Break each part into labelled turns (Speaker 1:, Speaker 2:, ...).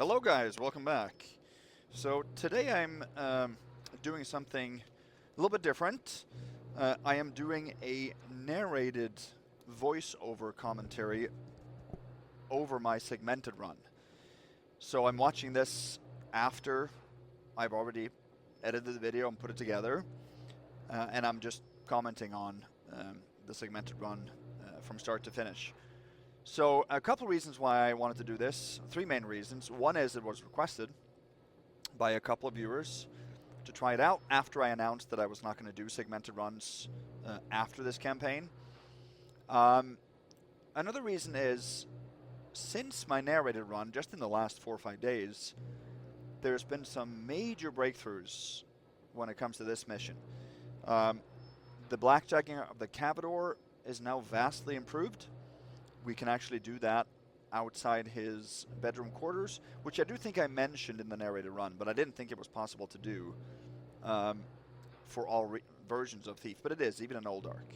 Speaker 1: Hello guys, welcome back. So today I'm doing something a little bit different. I am doing a narrated voiceover commentary over my segmented run. So I'm watching this after I've already edited the video and put it together, and I'm just commenting on the segmented run from start to finish. So a couple reasons why I wanted to do this, three main reasons. One is it was requested by a couple of viewers to try it out after I announced that I was not going to do segmented runs after this campaign. Another reason is, since my narrated run, just in the last 4 or 5 days, there's been some major breakthroughs when it comes to this mission. The blackjacking of the Cavador is now vastly improved. We can actually do that outside his bedroom quarters, which I do think I mentioned in the narrated run, but I didn't think it was possible to do for all versions of Thief, but it is, even in Old Ark.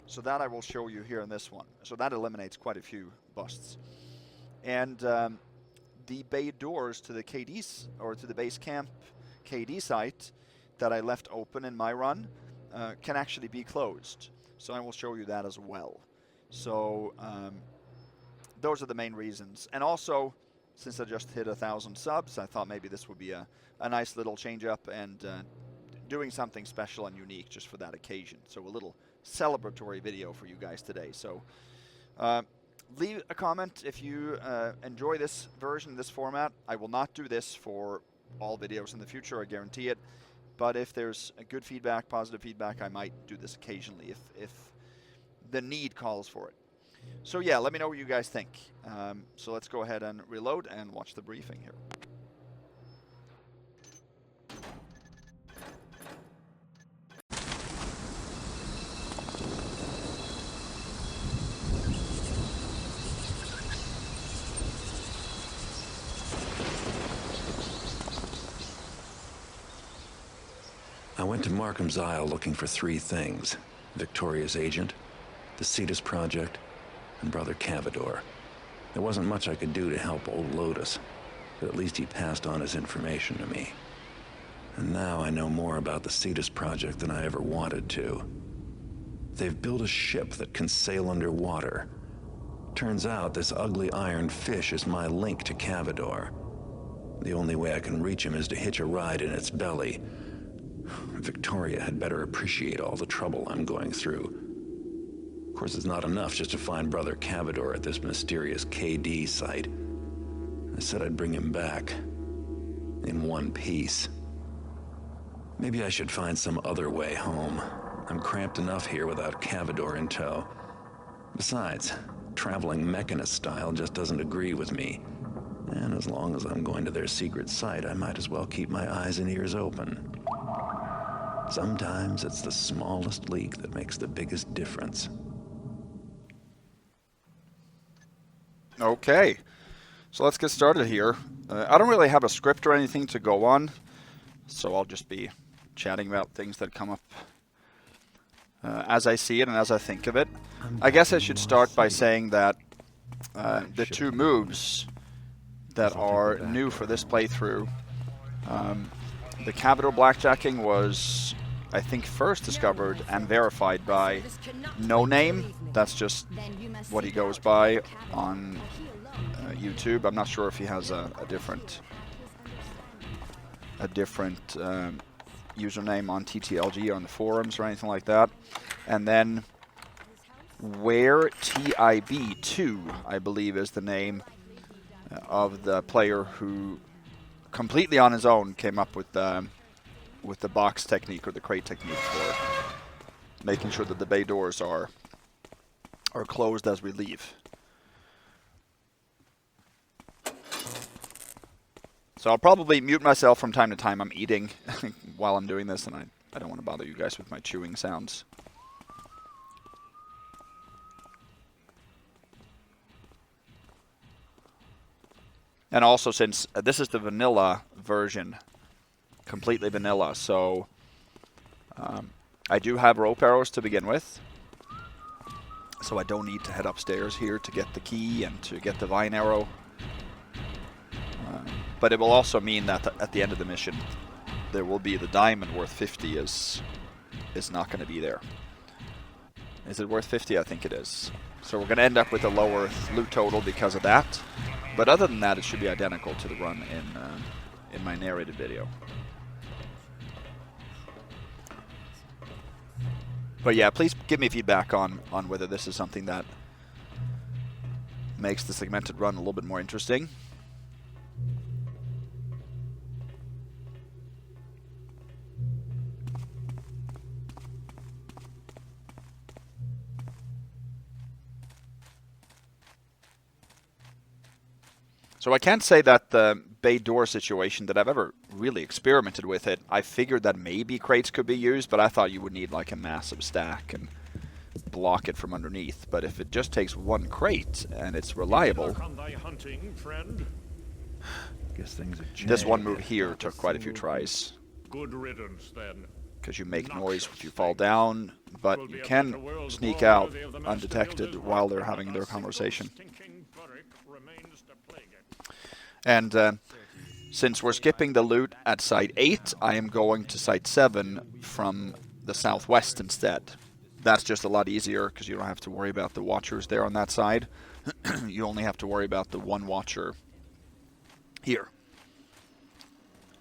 Speaker 1: So that I will show you here in this one. So that eliminates quite a few busts. And the bay doors to the KD's, or to the base camp KD site that I left open in my run can actually be closed. So I will show you that as well. So those are the main reasons. And also, since I just hit 1,000 subs, I thought maybe this would be a nice little change up and doing something special and unique just for that occasion. So a little celebratory video for you guys today. So leave a comment if you enjoy this version, this format. I will not do this for all videos in the future, I guarantee it. But if there's a good feedback, positive feedback, I might do this occasionally if the need calls for it. So yeah, let me know what you guys think. So let's go ahead and reload and watch the briefing here.
Speaker 2: I went to Markham's Isle looking for 3 things: Victoria's agent, the Cetus Project, and Brother Cavador. There wasn't much I could do to help old Lotus, but at least he passed on his information to me. And now I know more about the Cetus Project than I ever wanted to. They've built a ship that can sail underwater. Turns out this ugly iron fish is my link to Cavador. The only way I can reach him is to hitch a ride in its belly. Victoria had better appreciate all the trouble I'm going through. Of course, it's not enough just to find Brother Cavador at this mysterious KD site. I said I'd bring him back in one piece. Maybe I should find some other way home. I'm cramped enough here without Cavador in tow. Besides, traveling mechanist style just doesn't agree with me. And as long as I'm going to their secret site, I might as well keep my eyes and ears open. Sometimes it's the smallest leak that makes the biggest difference.
Speaker 1: Okay, so let's get started here. I don't really have a script or anything to go on, so I'll just be chatting about things that come up as I see it and as I think of it. I guess I should start by saying that the 2 moves that are new for this playthrough, the Cavador blackjacking was, I think, first discovered and verified by No Name. That's just what he goes by on YouTube. I'm not sure if he has a different username on TTLG or on the forums or anything like that. And then Where TIB2, I believe, is the name of the player who completely on his own came up with the box technique or the crate technique for making sure that the bay doors are closed as we leave. So I'll probably mute myself from time to time. I'm eating while I'm doing this, and I don't want to bother you guys with my chewing sounds. And also, since this is the vanilla version, completely vanilla, so I do have rope arrows to begin with. So I don't need to head upstairs here to get the key and to get the vine arrow. But it will also mean that at the end of the mission, there will be the diamond worth 50 is not going to be there. Is it worth 50? I think it is. So we're going to end up with a lower loot total because of that. But other than that, it should be identical to the run in my narrated video. But yeah, please give me feedback on whether this is something that makes the segmented run a little bit more interesting. So I can't say that the bay door situation that I've ever really experimented with it. I figured that maybe crates could be used, but I thought you would need like a massive stack and block it from underneath. But if it just takes one crate and it's reliable,
Speaker 2: Guess things are
Speaker 1: this one move here took quite a few tries.
Speaker 3: Good riddance, then.
Speaker 1: Because you make noise if you fall down, but you can sneak out undetected while they're having their conversation. And since we're skipping the loot at Site 8, I am going to Site 7 from the southwest instead. That's just a lot easier because you don't have to worry about the watchers there on that side. You only have to worry about the one watcher here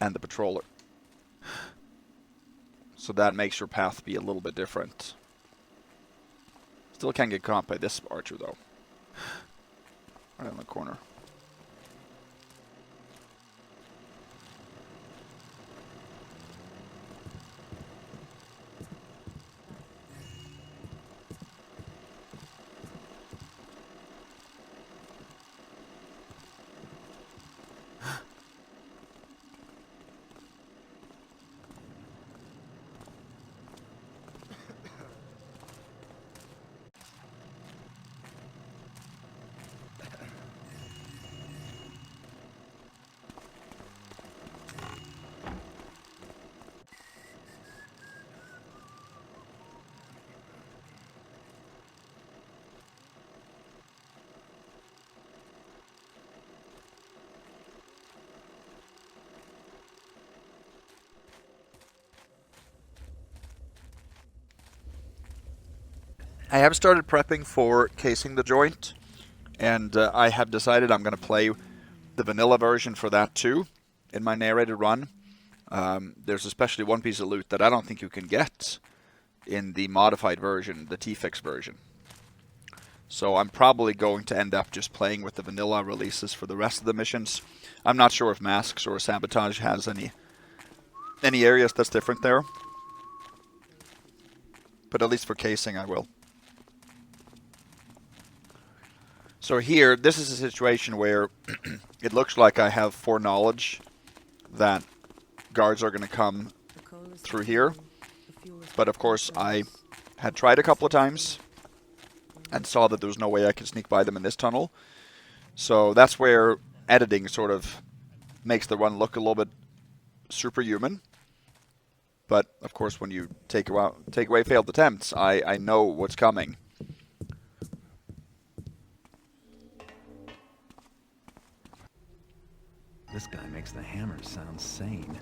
Speaker 1: and the patroller. So that makes your path be a little bit different. Still can't get caught by this archer though. Right in the corner. I have started prepping for casing the joint, and I have decided I'm going to play the vanilla version for that too in my narrated run. There's especially one piece of loot that I don't think you can get in the modified version, the T-Fix version. So I'm probably going to end up just playing with the vanilla releases for the rest of the missions. I'm not sure if Masks or Sabotage has any areas that's different there. But at least for casing I will. So here, this is a situation where it looks like I have foreknowledge that guards are going to come through here. But of course, I had tried a couple of times and saw that there was no way I could sneak by them in this tunnel. So that's where editing sort of makes the run look a little bit superhuman. But of course, when you take away failed attempts, I know what's coming.
Speaker 2: This guy makes the hammer sound sane.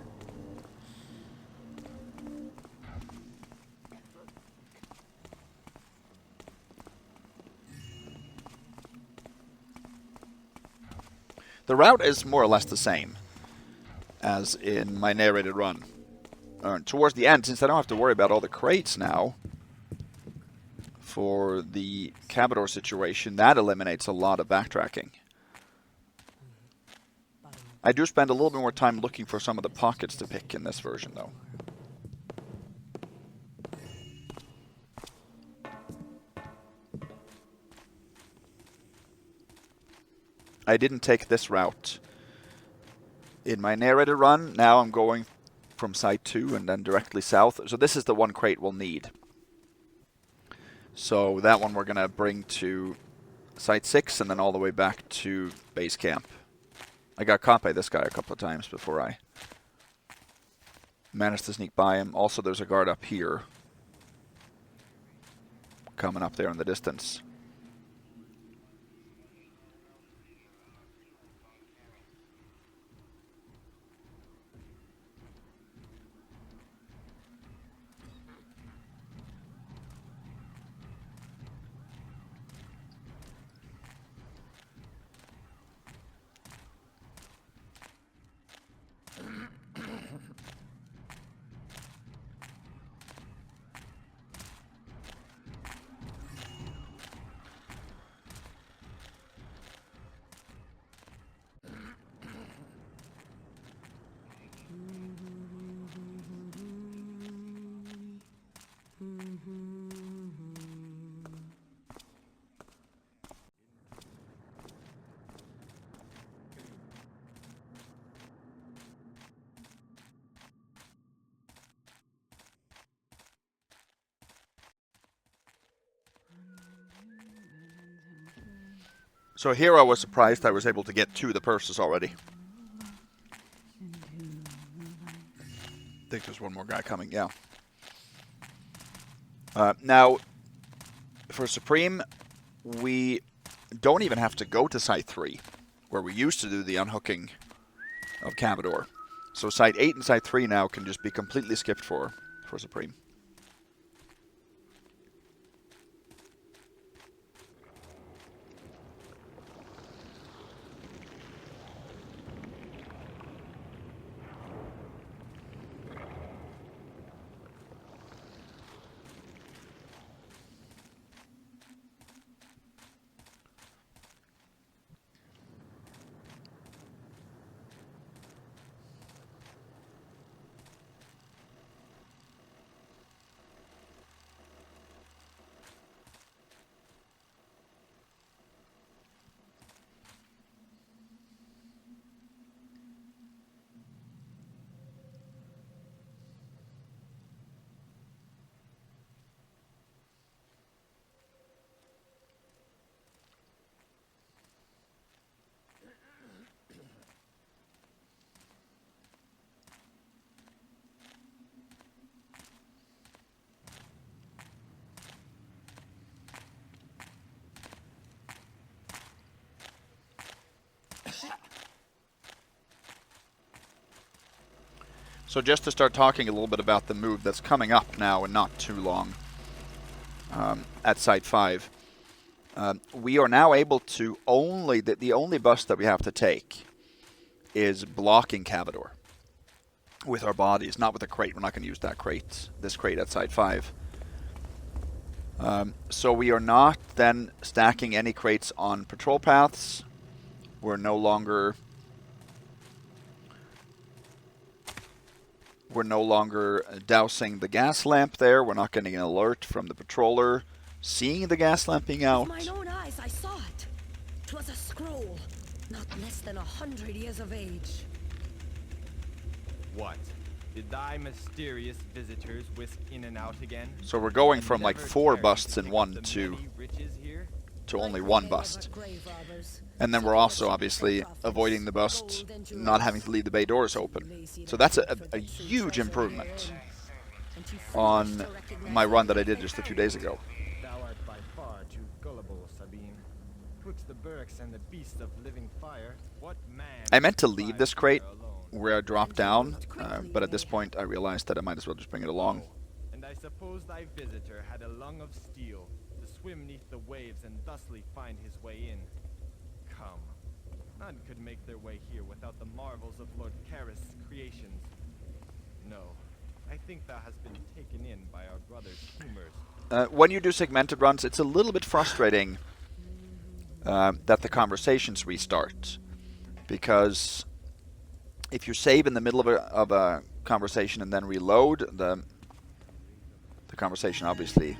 Speaker 1: The route is more or less the same as in my narrated run. Towards the end, since I don't have to worry about all the crates now for the Cavador situation, that eliminates a lot of backtracking. I do spend a little bit more time looking for some of the pockets to pick in this version, though. I didn't take this route in my narrated run. Now I'm going from Site 2 and then directly south. So this is the one crate we'll need. So that one we're going to bring to Site 6 and then all the way back to base camp. I got caught by this guy a couple of times before I managed to sneak by him. Also, there's a guard up here. Coming up there in the distance. So here I was surprised I was able to get to the purses already. I think there's one more guy coming, yeah. Now, for Supreme, we don't even have to go to Site 3, where we used to do the unhooking of Cavador. So Site 8 and Site 3 now can just be completely skipped for Supreme. So just to start talking a little bit about the move that's coming up now and not too long at Site 5. We are now able to only, the only bust that we have to take is blocking Cavador with our bodies, not with a crate. We're not going to use that crate, this crate at Site 5. So we are not then stacking any crates on patrol paths. We're no longer dousing the gas lamp there. We're not getting an alert from the patroller seeing the gas lamp being out.
Speaker 4: With my own eyes, I saw it. It was a scroll, not less than 100 years of age.
Speaker 5: What? Did thy mysterious visitors whisk in and out again?
Speaker 1: So we're going from like 4 busts in one to only 1 bust. And then we're also obviously avoiding the bust, not having to leave the bay doors open. So that's a huge improvement on my run that I did just a few days ago.
Speaker 5: Thou art by far too gullible, Sabine. Twixt the Burks and the beasts of living fire, what man...
Speaker 1: I meant to leave this crate where I dropped down, but at this point I realized that I might as well just bring it along.
Speaker 5: And I suppose thy visitor had a lung of steel to swim neath the waves and thusly find his way in. Come. None could make their way here without the marvels of Lord Karis' creations. No, I think thou hast been taken in by our brother's humors.
Speaker 1: When you do segmented runs, it's a little bit frustrating that the conversations restart, because if you save in the middle of a conversation and then reload, the conversation obviously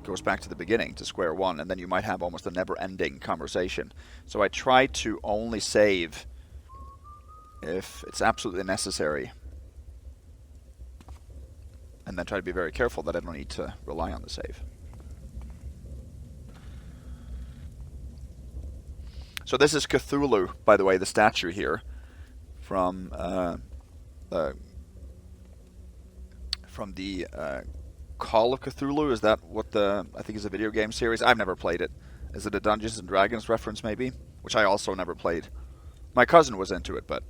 Speaker 1: goes back to the beginning, to square one, and then you might have almost a never-ending conversation. So I try to only save if it's absolutely necessary, and then try to be very careful that I don't need to rely on the save. So this is Cthulhu, by the way, the statue here from the Call of Cthulhu. Is that what I think is a video game series? I've never played it. Is it a Dungeons and Dragons reference maybe? Which I also never played. My cousin was into it, but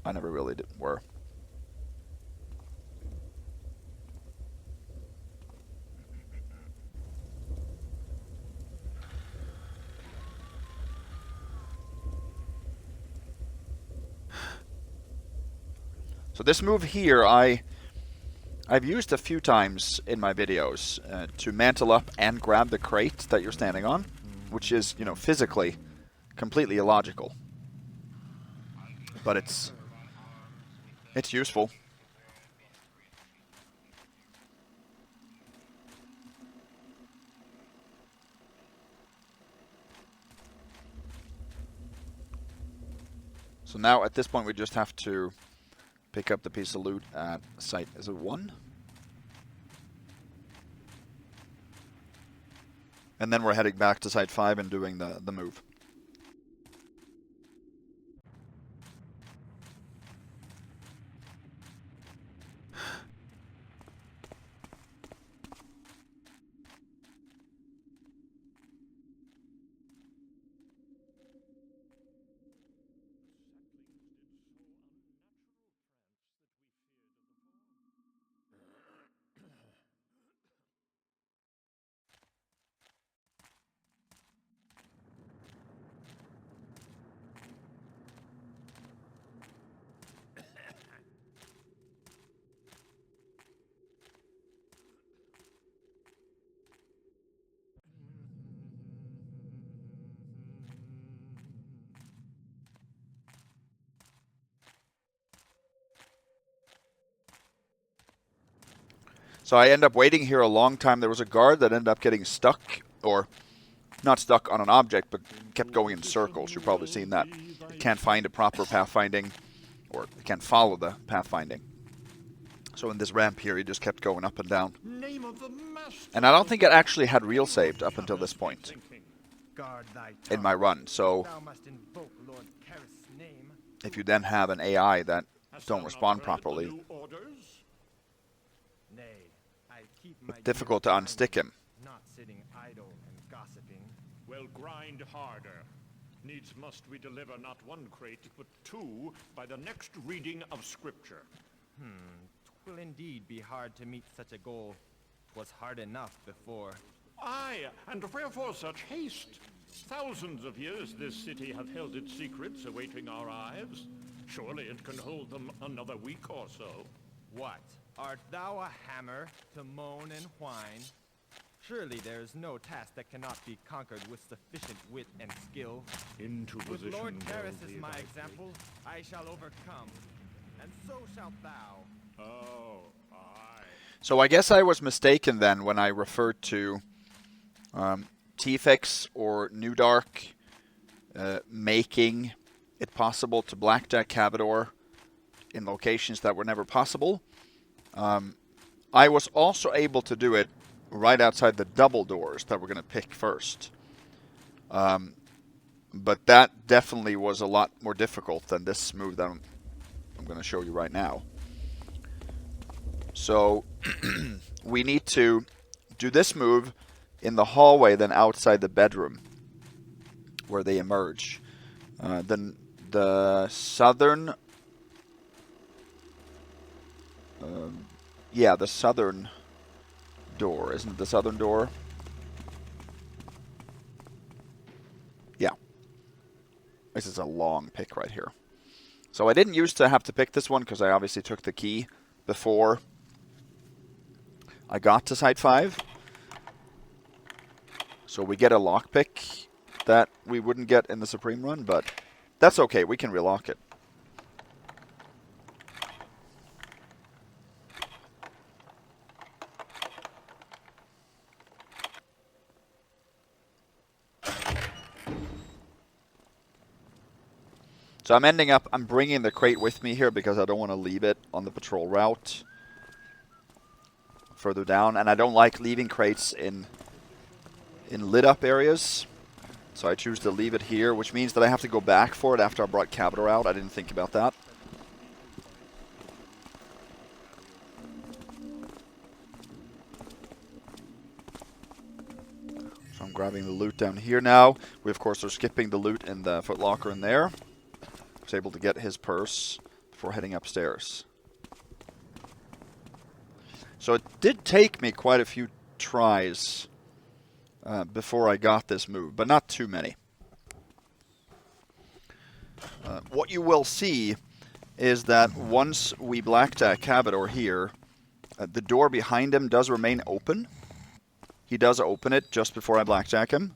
Speaker 1: I never really were. So this move here, I've used a few times in my videos to mantle up and grab the crate that you're standing on, which is, you know, physically completely illogical. But it's useful. So now at this point we just have to pick up the piece of loot at site, is it 1? And then we're heading back to Site 5 and doing the move. So I end up waiting here a long time. There was a guard that ended up getting stuck, or not stuck on an object, but kept going in circles. You've probably seen that. It can't find a proper pathfinding, or it can't follow the pathfinding. So in this ramp here, he just kept going up and down. And I don't think it actually had real saved up until this point in my run. So if you then have an AI that don't respond properly, it's difficult to unstick him.
Speaker 5: Not sitting idle and gossiping.
Speaker 3: Well, grind harder. Needs must we deliver not one crate, but 2 by the next reading of Scripture.
Speaker 5: 'Twill indeed be hard to meet such a goal. 'Twas hard enough before.
Speaker 3: Aye, and wherefore such haste? Thousands of years this city hath held its secrets awaiting our eyes. Surely it can hold them another week or so.
Speaker 5: What? Art thou a hammer to moan and whine? Surely there is no task that cannot be conquered with sufficient wit and skill.
Speaker 3: Into
Speaker 5: With
Speaker 3: position.
Speaker 5: Lord Terrace
Speaker 3: well
Speaker 5: as
Speaker 3: be
Speaker 5: my
Speaker 3: thy
Speaker 5: example, I shall overcome, and so shalt thou.
Speaker 3: fate. Oh, aye.
Speaker 1: So I guess I was mistaken then when I referred to T-Fix or New Dark making it possible to blackjack Cavador in locations that were never possible. I was also able to do it right outside the double doors that we're going to pick first. But that definitely was a lot more difficult than this move that I'm going to show you right now. So we need to do this move in the hallway, then outside the bedroom where they emerge. Then the southern... yeah, the southern door. Isn't it the southern door? Yeah. This is a long pick right here. So I didn't used to have to pick this one because I obviously took the key before I got to Site 5. So we get a lockpick that we wouldn't get in the Supreme run, but that's okay. We can relock it. So I'm bringing the crate with me here because I don't want to leave it on the patrol route further down. And I don't like leaving crates in lit up areas. So I choose to leave it here, which means that I have to go back for it after I brought Cavador out. I didn't think about that. So I'm grabbing the loot down here now. We, of course, are skipping the loot in the footlocker in there. I was able to get his purse before heading upstairs. So it did take me quite a few tries before I got this move, but not too many. What you will see is that once we blackjack Cavador here, the door behind him does remain open. He does open it just before I blackjack him,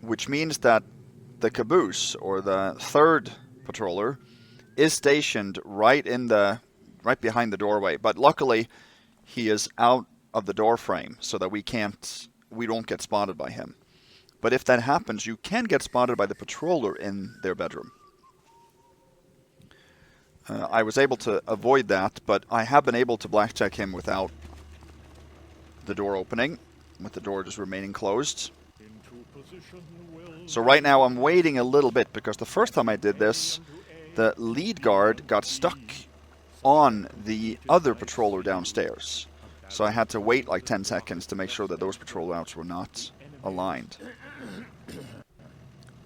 Speaker 1: which means that the caboose, or the third patroller, is stationed right behind the doorway. But luckily, he is out of the door frame so that we don't get spotted by him. But if that happens, you can get spotted by the patroller in their bedroom. I was able to avoid that, but I have been able to blackjack him without the door opening, with the door just remaining closed.
Speaker 3: Into position will
Speaker 1: So right now I'm waiting a little bit, because the first time I did this, the lead guard got stuck on the other patroller downstairs. So I had to wait like 10 seconds to make sure that those patrol routes were not aligned.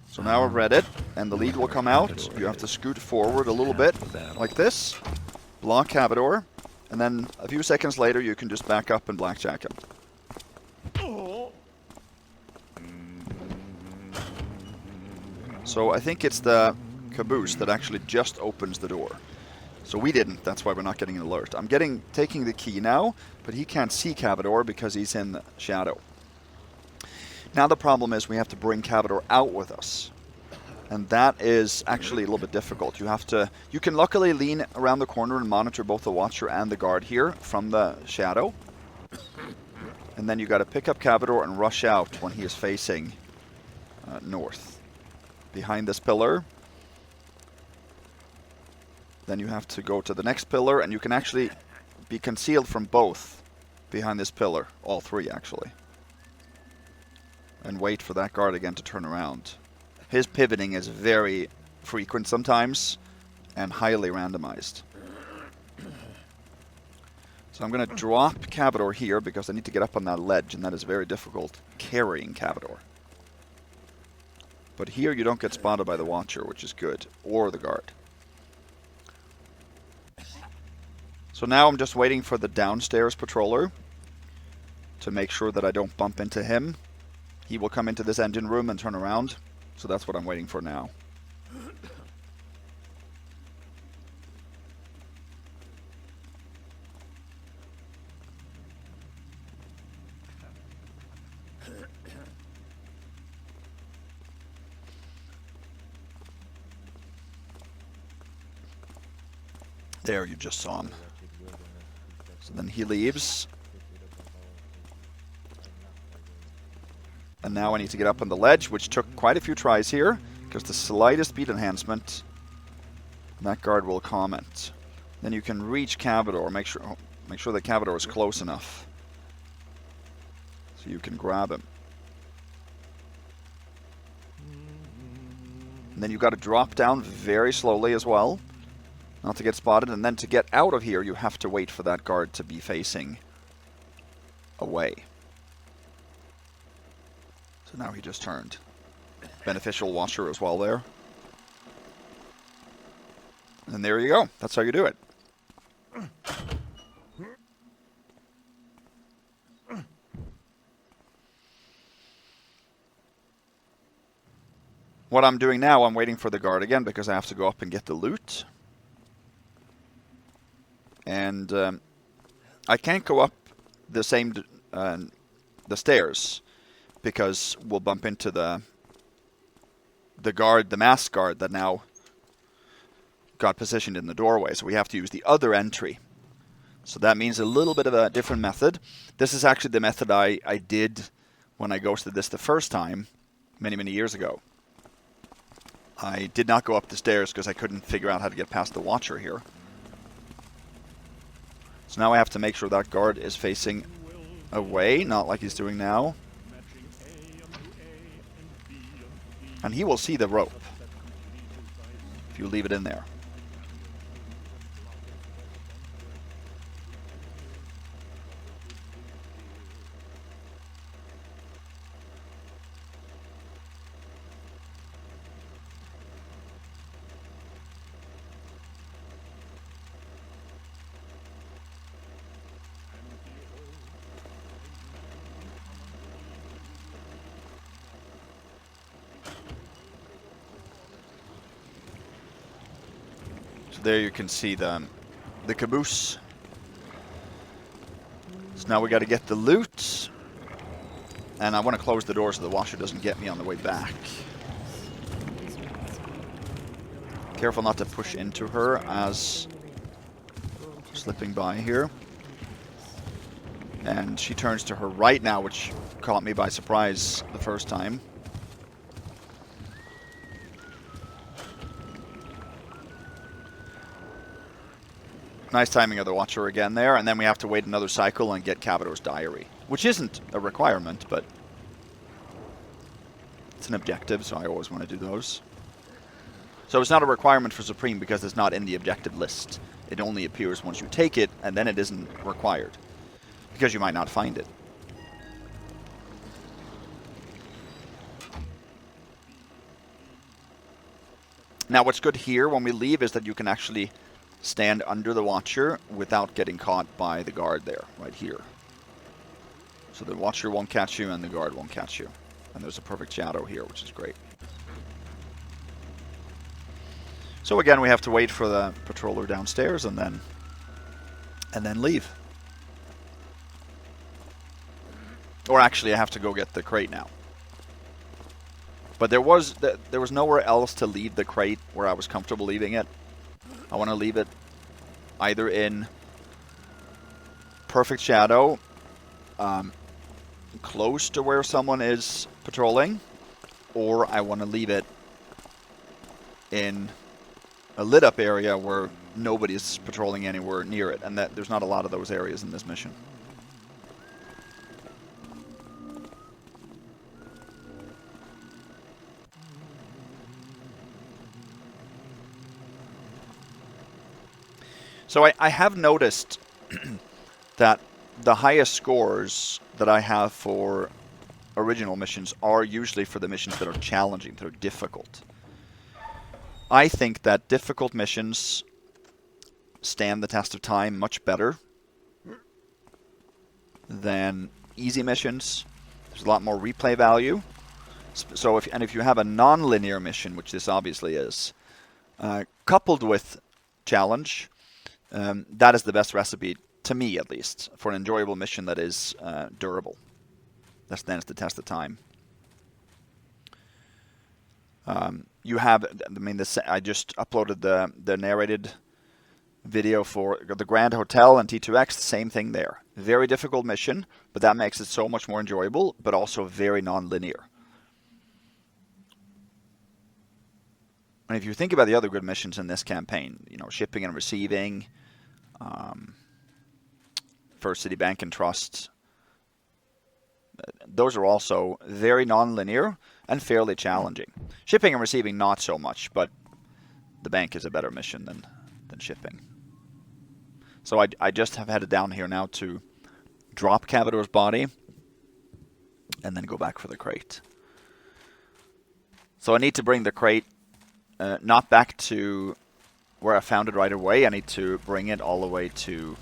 Speaker 1: So now I've read it, and the lead will come out. You have to scoot forward a little bit, like this, block Cavador, and then a few seconds later you can just back up and blackjack him. So I think it's the caboose that actually just opens the door. So we didn't, that's why we're not getting an alert. I'm taking the key now, but he can't see Cavador because he's in the shadow. Now the problem is we have to bring Cavador out with us. And that is actually a little bit difficult. You can luckily lean around the corner and monitor both the Watcher and the guard here from the shadow. And then you got to pick up Cavador and rush out when he is facing north. Behind this pillar. Then you have to go to the next pillar, and you can actually be concealed from both behind this pillar. All three, actually. And wait for that guard again to turn around. His pivoting is very frequent sometimes, and highly randomized. So I'm going to drop Cavador here, because I need to get up on that ledge, and that is very difficult carrying Cavador. But here you don't get spotted by the Watcher, which is good, or the guard. So now I'm just waiting for the downstairs patroller to make sure that I don't bump into him. He will come into this engine room and turn around. So that's what I'm waiting for now. There, you just saw him. So then he leaves. And now I need to get up on the ledge, which took quite a few tries here, because the slightest speed enhancement, that guard will comment. Then you can reach Cavador. Make sure that Cavador is close enough, so you can grab him. And then you've got to drop down very slowly as well, not to get spotted. And then to get out of here, you have to wait for that guard to be facing away. So now he just turned. Beneficial Watcher as well there. And there you go. That's how you do it. What I'm doing now, I'm waiting for the guard again, because I have to go up and get the loot. And I can't go up the stairs, because we'll bump into the guard, the masked guard that now got positioned in the doorway. So we have to use the other entry. So that means a little bit of a different method. This is actually the method I did when I ghosted this the first time, many, many years ago. I did not go up the stairs because I couldn't figure out how to get past the Watcher here. So now I have to make sure that guard is facing away, not like he's doing now. And he will see the rope if you leave it in there. There you can see the caboose. So now we got to get the loot. And I want to close the door so the Watcher doesn't get me on the way back. Careful not to push into her as slipping by here. And she turns to her right now, which caught me by surprise the first time. Nice timing of the Watcher again there, and then we have to wait another cycle and get Cavador's diary. which isn't a requirement, but it's an objective, so I always want to do those. So it's not a requirement for Supreme because it's not in the objective list. It only appears once you take it, and then it isn't required, because you might not find it. Now what's good here when we leave is that you can actually stand under the Watcher without getting caught by the guard there, right here. So the Watcher won't catch you and the guard won't catch you. And there's a perfect shadow here, which is great. So again, we have to wait for the patroller downstairs and then leave. Or actually, I have to go get the crate now. But there was nowhere else to leave the crate where I was comfortable leaving it. I want to leave it either in perfect shadow, close to where someone is patrolling, or I want to leave it in a lit up area where nobody's patrolling anywhere near it, and that there's not a lot of those areas in this mission. So I have noticed that the highest scores that I have for original missions are usually for the missions that are challenging, that are difficult. I think that difficult missions stand the test of time much better than easy missions. There's a lot more replay value. So if you have a non-linear mission, which this obviously is, coupled with challenge, that is the best recipe, to me at least, for an enjoyable mission that is durable. That stands the test of time. You have, I mean, I just uploaded the narrated video for the Grand Hotel and T2X, same thing there. Very difficult mission, but that makes it so much more enjoyable, but also very non-linear. And if you think about the other good missions in this campaign, you know, shipping and receiving, First City Bank and Trust, those are also very non-linear and fairly challenging. Shipping and receiving, not so much, but the bank is a better mission than shipping. So I just have headed down here now to drop Cavador's body and then go back for the crate. So I need to bring the crate not back to where I found it right away. I need to bring it all the way to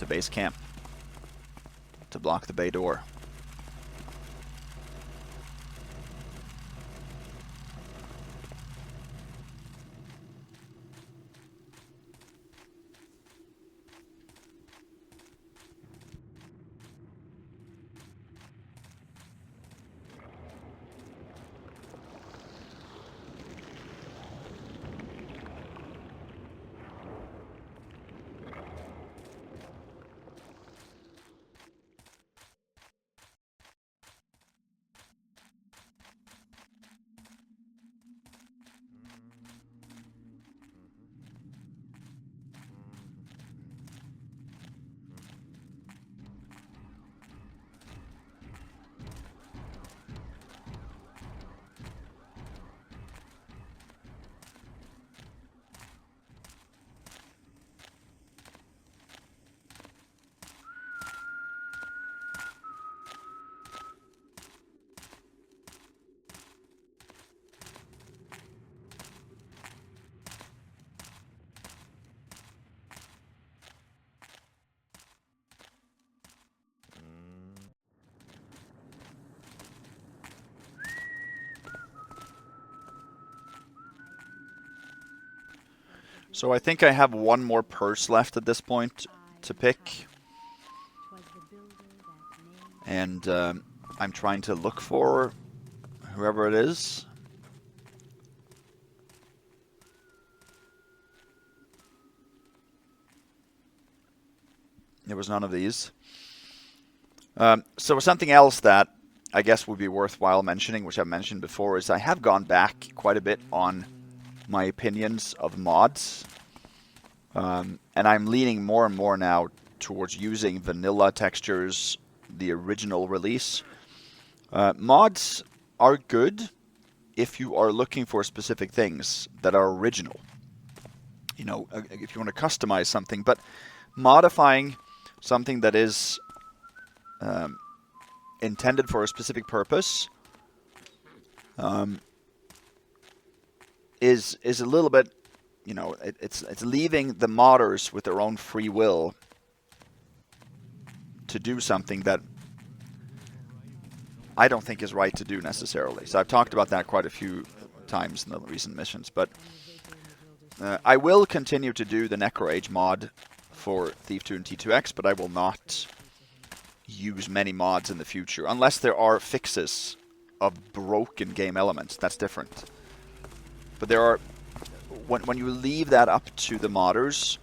Speaker 1: base camp to block the bay door. So I think I have one more purse left at this point to pick. And I'm trying to look for whoever it is. There was none of these. So something else that I guess would be worthwhile mentioning, which I've mentioned before, is I have gone back quite a bit on my opinions of mods. And I'm leaning more and more now towards using vanilla textures the original release. Mods are good if you are looking for specific things that are original. You know, if you want to customize something, but modifying something that is intended for a specific purpose is a little bit, you know, it's leaving the modders with their own free will to do something that I don't think is right to do necessarily. So I've talked about that quite a few times in the recent missions, but I will continue to do the Necro Age mod for Thief 2 and T2X, but I will not use many mods in the future, unless there are fixes of broken game elements. That's different. But there are, when you leave that up to the modders,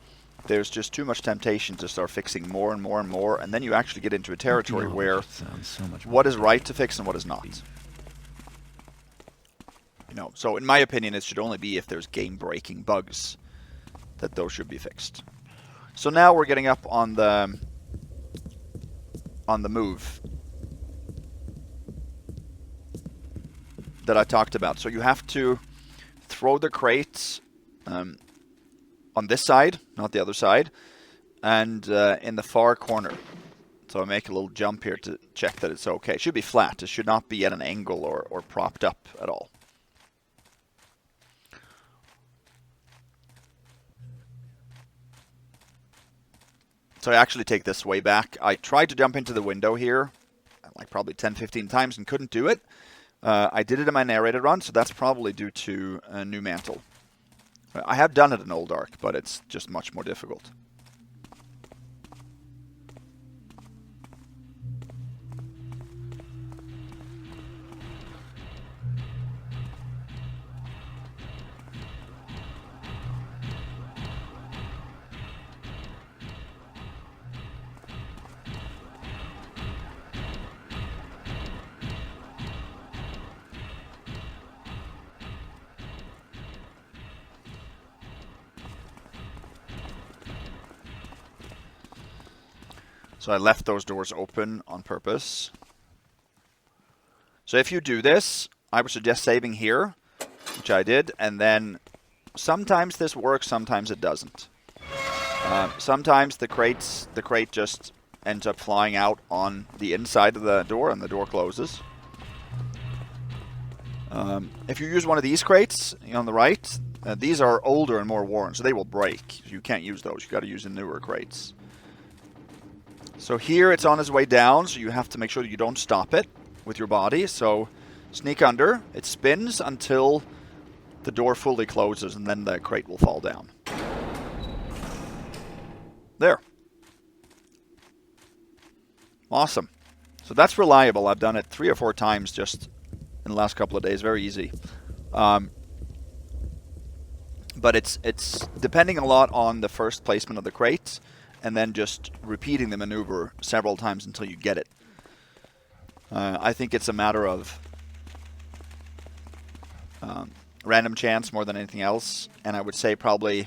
Speaker 1: there's just too much temptation to start fixing more and more and more, and then you actually get into a territory where what is right to fix and what is not. You know, so in my opinion, it should only be if there's game-breaking bugs that those should be fixed. So now we're getting up on the move that I talked about. So you have to throw the crates on this side, not the other side, and in the far corner. So I make a little jump here to check that it's okay. It should be flat. It should not be at an angle or propped up at all. So I actually take this way back. I tried to jump into the window here, like probably 10-15 times, and couldn't do it. I did it in my narrated run, so that's probably due to a new mantle. I have done it in Old Ark, but it's just much more difficult. So I left those doors open on purpose. So if you do this, I would suggest saving here, which I did, and then sometimes this works, sometimes it doesn't. Sometimes the crate just ends up flying out on the inside of the door, and the door closes. If you use one of these crates on the right, these are older and more worn, so they will break. You can't use those. You got to use the newer crates. So here it's on its way down, so you have to make sure that you don't stop it with your body. So sneak under, it spins until the door fully closes, and then the crate will fall down. There. Awesome. So that's reliable. I've done it 3 or 4 times just in the last couple of days. Very easy. But it's depending a lot on the first placement of the crate, and then just repeating the maneuver several times until you get it. I think it's a matter of random chance more than anything else, and I would say probably,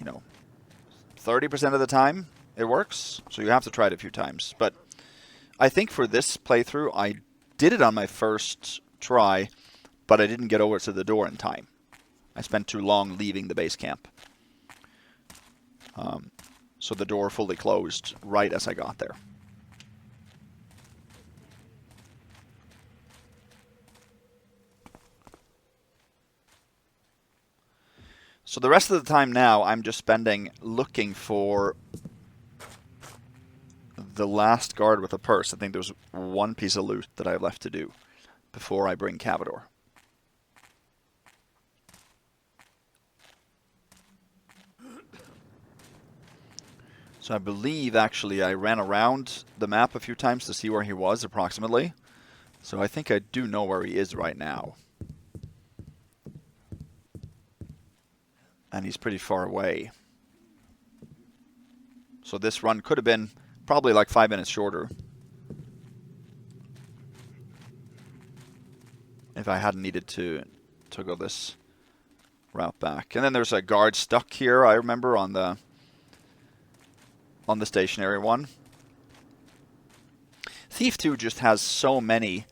Speaker 1: 30% of the time it works, so you have to try it a few times. But I think for this playthrough, I did it on my first try, but I didn't get over to the door in time. I spent too long leaving the base camp. So the door fully closed right as I got there. So the rest of the time now, I'm just spending looking for the last guard with a purse. I think there's one piece of loot that I have left to do before I bring Cavador. So I believe, actually, I ran around the map a few times to see where he was, approximately. So I think I do know where he is right now. And he's pretty far away. So this run could have been probably like 5 minutes shorter if I hadn't needed to go this route back. And then there's a guard stuck here, I remember, on the stationary one. Thief 2 just has so many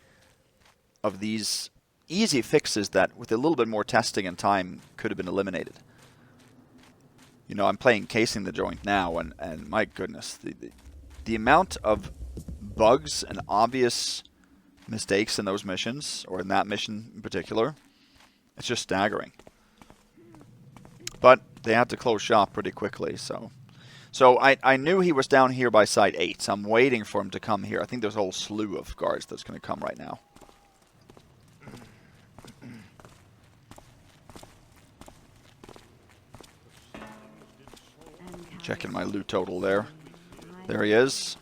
Speaker 1: of these easy fixes that with a little bit more testing and time could have been eliminated. You know, I'm playing Casing the Joint now, and my goodness, the amount of bugs and obvious mistakes in those missions, or in that mission in particular, it's just staggering. But they had to close shop pretty quickly, so I knew he was down here by Site 8, so I'm waiting for him to come here. I think there's a whole slew of guards that's going to come right now. Checking my loot total there. There he is.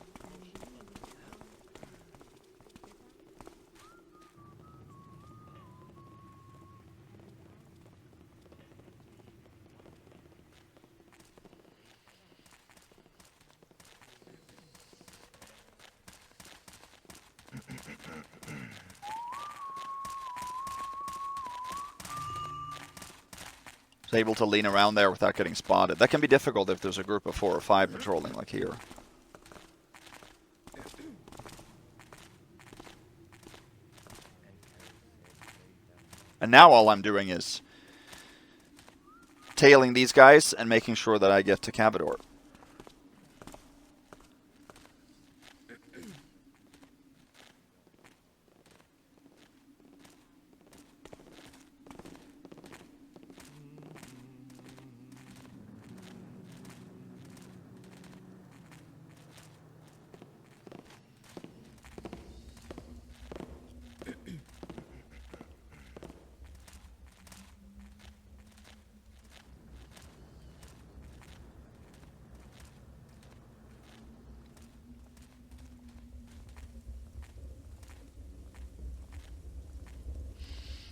Speaker 1: Able to lean around there without getting spotted. That can be difficult if there's a group of 4 or 5 patrolling like here. And now all I'm doing is tailing these guys and making sure that I get to Cavador.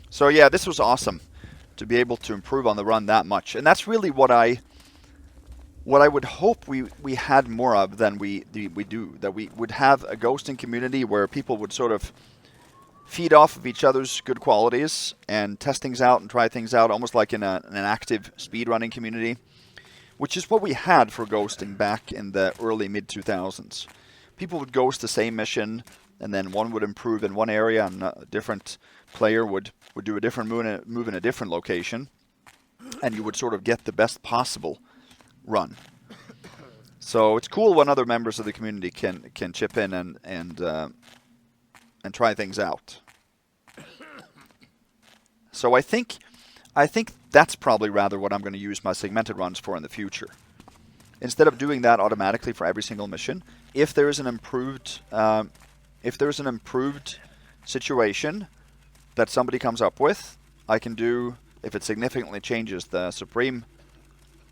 Speaker 1: So yeah, this was awesome to be able to improve on the run that much. And that's really what I would hope we had more of than we do. That we would have a ghosting community where people would sort of feed off of each other's good qualities and test things out and try things out, almost like in an active speedrunning community, which is what we had for ghosting back in the early mid-2000s. People would ghost the same mission, and then one would improve in one area and a different player would do a different move in a different location, and you would sort of get the best possible run. So it's cool when other members of the community can chip in and try things out. So I think that's probably rather what I'm going to use my segmented runs for in the future. Instead of doing that automatically for every single mission, if there is an improved situation that somebody comes up with, I can do, if it significantly changes the supreme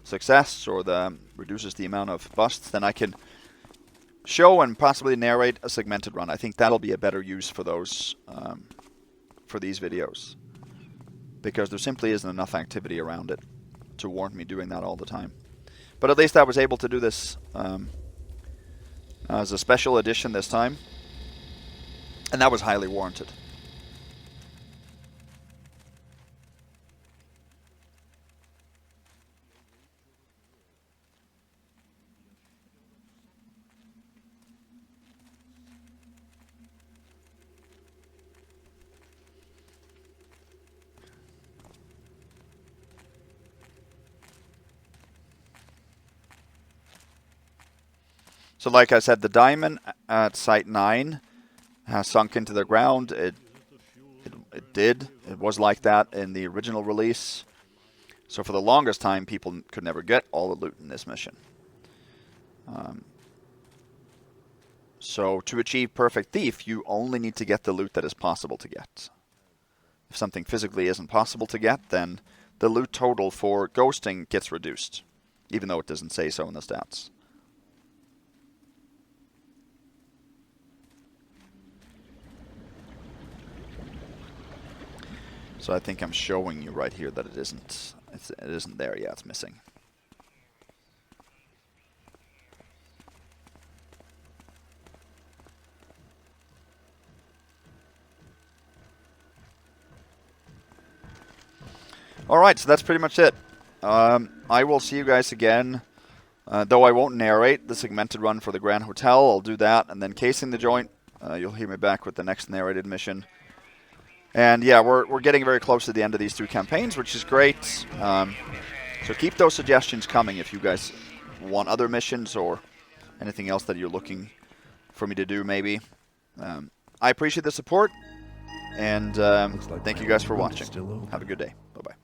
Speaker 1: success or reduces the amount of busts, then I can show and possibly narrate a segmented run. I think that'll be a better use for those for these videos, because there simply isn't enough activity around it to warrant me doing that all the time. But at least I was able to do this as a special edition this time, and that was highly warranted. So like I said, the diamond at Site 9 has sunk into the ground. It did. It was like that in the original release. So for the longest time, people could never get all the loot in this mission. So to achieve Perfect Thief, you only need to get the loot that is possible to get. If something physically isn't possible to get, then the loot total for ghosting gets reduced, even though it doesn't say so in the stats. So I think I'm showing you right here that it isn't there. Yeah, it's missing. Alright, so that's pretty much it. I will see you guys again. Though I won't narrate the segmented run for the Grand Hotel, I'll do that, and then Casing the Joint You'll hear me back with the next narrated mission. And yeah, we're getting very close to the end of these 2 campaigns, which is great. So keep those suggestions coming if you guys want other missions or anything else that you're looking for me to do, maybe. I appreciate the support, and thank you guys for watching. Have a good day. Bye-bye.